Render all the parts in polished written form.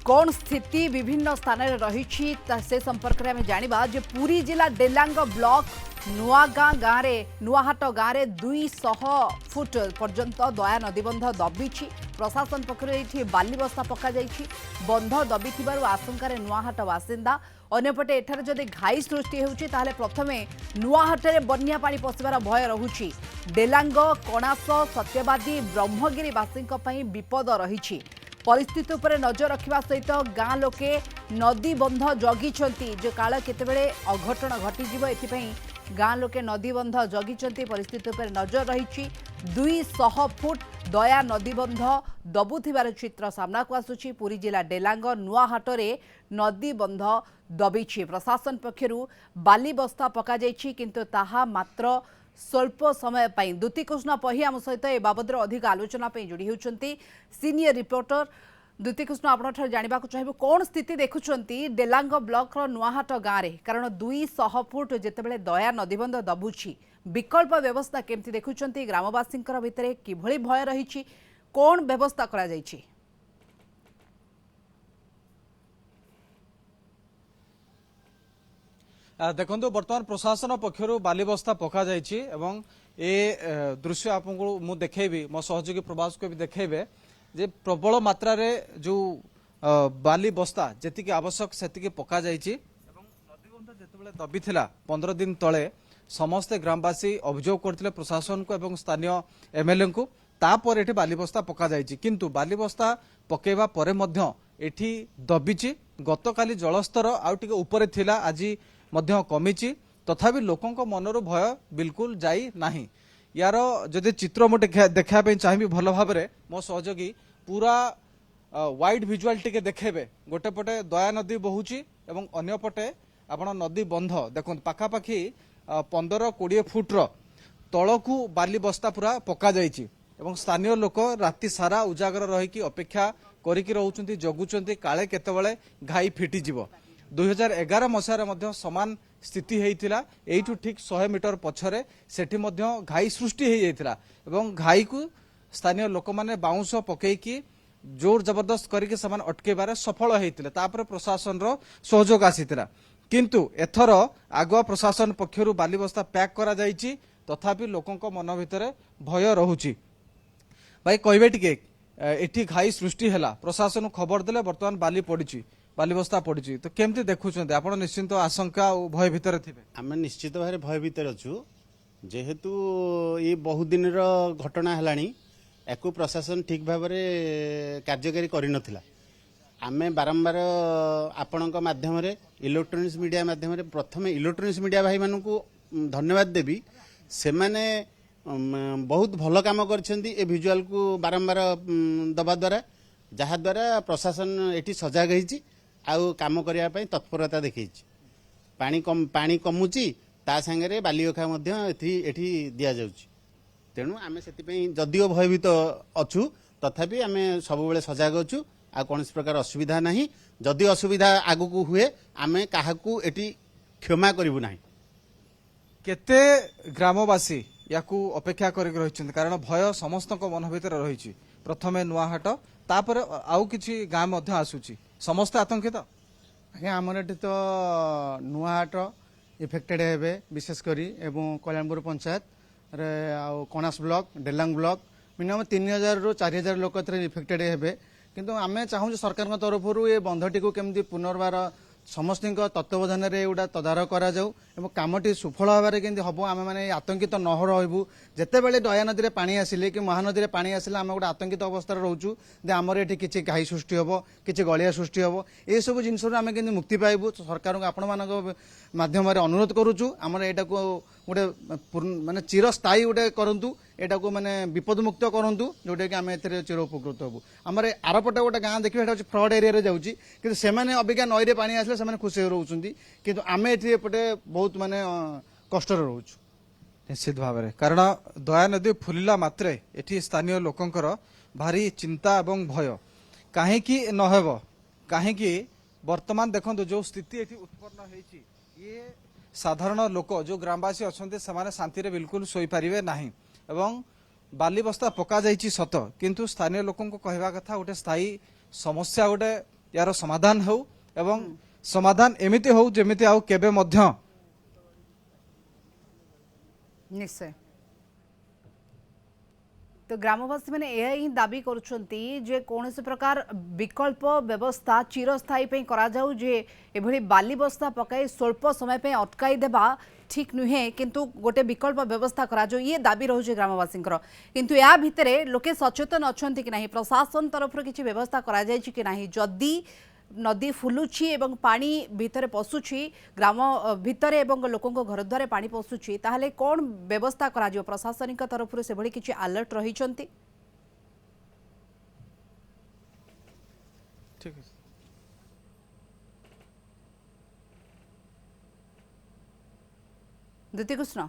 कौन स्थिति विभिन्न स्थान में रही से संपर्क में जानिबा जे पुरी जिला डेलांग ब्लॉक नुआगां गाँव में नुआहाट गाँव में 200 फुट पर्यंत दया नदीबंध दबिछि। प्रशासन पक्ष बाली बस्ता पक बंध दबि आशंकार नुआहाट बासिंदा अन्यपटे एठार जदि घाई सृष्टि होउछि ताहले प्रथमे नुआहाटे बन्या पानी पशिबार भय रहुछि। डेलांग कणास सत्यवादी ब्रह्मगिरीवासी विपद रही परिस्थिति उपर नजर रखा सहित गाँ लोके नदी बंध जगिछंती जो काल केतेबेले अघटन घटिजिवो एथिपई गाँ लोके नदी बंध जगिछंती परिस्थिति उपर नजर रही 200 फुट दया नदीबंध दबुथिबार चित्र सामना को आसुछि। पुरी जिला डेलांग नुआहाटरे नदीबंध दबिछि। प्रशासन पक्षरु बाली बस्ता पका जाइछि किंतु ताहा मात्र स्वल्प समय पाई। दुतिकृष्ण पही आम सहित ए बाबद अधिक आलोचना जोड़ी होती सीनियर रिपोर्टर दुतिकृष्ण आपठार जाना चाहिए कौन स्थिति देखुंती डेलांग ब्लॉक नुआहाट गाँव में कारण 200 फुट जितेबाला दया नदीबंध दबुछि विकल्प व्यवस्था केमती देखुंती ग्रामवासी भितर किभली भय रही कौन व्यवस्था करा जाइछि? देखो बर्तमान प्रशासन पक्षर बालीबस्ता पका जाइछि एवं ए दृश्य आपको मु देखेबी मो सहयोगी प्रवास को भी देखेबे जे प्रबल मात्रा रे जो बाली बस्ता जेतिकी आवश्यक सेतिकी पका जाइछि एवं नदीबंध जेतेबेले दबी थिला 15 दिन तले समस्त ग्रामवासी अभियोग करथिले प्रशासन को एवं स्थानीय एमएलए को तापर एठी बालीबस्ता पका जाइछि किंतु बालीबस्ता पकेबा परे मध्य एठी दबिछि। गतकाली जलस्तर आउ टिके ऊपर थिला आज मध्य कमिछि तथापि लोकों मनर भय बिल्कुल जाई नाही। यार जदि चित्र मु देखा चाहिए भल भाव मो सहयोगी पूरा वाइड विजुआल टिके देखेबे गोटे पटे दया नदी बहुची एवं अन्य पटे आपण नदी बंध देखो पाखापाखि 15-20 फुट्र तलकू बाली बस्ता पूरा पका जाइछि एवं स्थानीय लोक राति सारा उजागर रही अपेक्षा करिकी रहउचंती जगुचंती काले केतेबेले घाई फिटी जिवो। 2011 मसीह समान स्थिति होता यू ठीक 100 मीटर पछरे सेठी मध्य घाई सृष्टि हो जाता एवं घाई को स्थानीय लोक मैंने बाउंश पकईकी जोर जबरदस्त करके समान अटकेबार सफल होता प्रशासन रो सहयोग आसीथिला किंतु एथर आगुआ प्रशासन पक्षरु बालीबस्ता पैक करा जाइछि तथापि लोकों मन भितर भय रहुछि। भाई कहबे टिके एठी घाई सृष्टि हैला प्रशासन खबर देले वर्तमान बाली पड़िछि बालीबस्ता पड़ी तो केमती देखुं आप निश्चिंत आशंका और भय भितर थे? आम निश्चित भाव भय भितर अच्छु जेहेतु ये बहुत दिन घटना है या प्रशासन ठीक भाव कार्यकारी करन आमे बारंबार आपण माध्यम इलेक्ट्रोनिक्स मीडिया माध्यम प्रथम इलेक्ट्रोनिक्स मीडिया भाई मान को धन्यवाद देवी से माने बहुत भल काम कर विजुआल को बारंबार दबा द्वारा जहा द्वारा प्रशासन एटी सजग होती आउ काम करने तत्परता देखी पानी कमुची ता सांगे बालीअखा एठी दि जाउची तेणु आम से जदिओ भयभीत अच्छु तथापि आम सब सजग अच्छु आ कौन प्रकार असुविधा नहीं जदि असुविधा आगु को हुए आम क्या क्षमा करूँ ना। केते ग्रामवासी या अपेक्षा कर कारण भय समस्त मन भर रही प्रथमे नुआहाट तापर आउ किछि गाँ मध्य आसुची समस्त आतंकित आज्ञा आमर ये तो नुआहाट इफेक्टेड हेबे विशेष करी एवं कल्याणपुर पंचायत रे आउ कणास ब्लॉक डेलांग ब्लॉक मिनिमम 3000 रु 4000 लोक इफेक्टेड हेबे किंतु आमे चाहूँ सरकार तरफ ये बंधटी को केमती पुनर्बार समस्त तत्वावधान एटा तदारख कर कामटी सुफल भाव के हम आम मैंने आतंकित न रहबू जितेबाला दया नदी में पानी आसिले कि महानदी में पानी आसिले आम गोटे आतंकित अवस्था रोचु आमर ये किसी घाई सृष्टि हम किसी गलिया सृष्टि हम ये सब जिनस आम के मुक्ति पाइबू सरकार को आपण मान माध्यम अनुरोध करुचु आमर यहाँ गोटे मानने चिरस्थायी गोटे करूँ एटा को माने विपद मुक्त करूँ जोटा कि आम ए चिर उपकृत हबू। आमर आरपटे गोटे गाँ देखिए फ्रड एरिया जाऊँगी कि से अबिका नई में पानी आसले से खुशी रोचे कि आम एपटे बहुत माने कष्ट रोचु निश्चित भाव में कारण दया नदी फुलिला मात्रे एठी स्थानीय लोकंकर भारी चिंता एवं भय कहीं नहेब कहीं वर्तमान देखो जो स्थिति एठी उत्पन्न होती ये साधारण लोक जो ग्रामवासी अच्छा से शांति बिल्कुल सोई पारिबे नाही एवं बाली बस्ता पका जाइछि सत किंतु स्थानीय लोकों को कहवा कथा गोटे स्थायी समस्या गोटे यार समाधान हो एवं समाधान एमिति हो जेमिति आउ केबे मध्य निश्चय तो ग्रामवासी मैंने यह ही दाबी करुछंती जे कौनसी प्रकार विकल्प व्यवस्था चिरस्थायी पे करा जाऊ जे एभली बाली बस्ता पकाई स्वल्प समय पे अटकाई देबा ठीक नुहे किंतु गोटे विकल्प व्यवस्था करा जाऊ ये दाबी रहुचे ग्रामवासी किंतु या भितरे लोके सचेतन अछंती कि नहीं प्रशासन तरफ किसी व्यवस्था करा जायछि कि नहीं जदी नदी फुलुछि एवं पानी भितर पशुछि ग्राम भितर एवं लोकों घर द्वारे पानी पशुछि ताहले कौन व्यवस्था करा जिवो प्रशासनिक तरफ से भली किछि अलर्ट रहिछंती ठीक है द्वितीय कृष्ण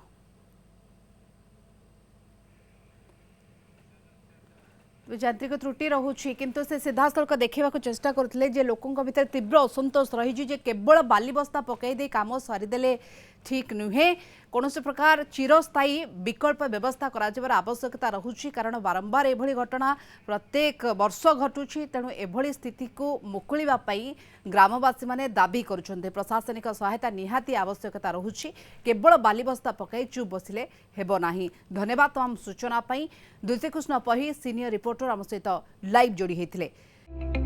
यांत्रिक त्रुटि रोचे किंतु से सीधा सड़क देखा चेष्टा करते जे लोकों भीतर तीव्र असंतोष रही जे केवल बाली बस्ता पकईदे कम सरीदे ठीक नुहे कौन प्रकार चिरस्थायी विकल्प व्यवस्था कर आवश्यकता रहुछि कारण बारंबार एभली घटना प्रत्येक वर्ष घटुछि तेणु एभली स्थिति को मुकुलिबा पई ग्रामवासी माने दाबी करुछन्ते प्रशासनिक सहायता निहाती आवश्यकता रहुछि केवल बाली बस्ता पकई चुप बसिले हेबो नाही। धन्यवाद तमाम सूचना पई। द्वितीय कृष्ण पही सीनियर रिपोर्टर आम सहित लाइव जोड़ी होते।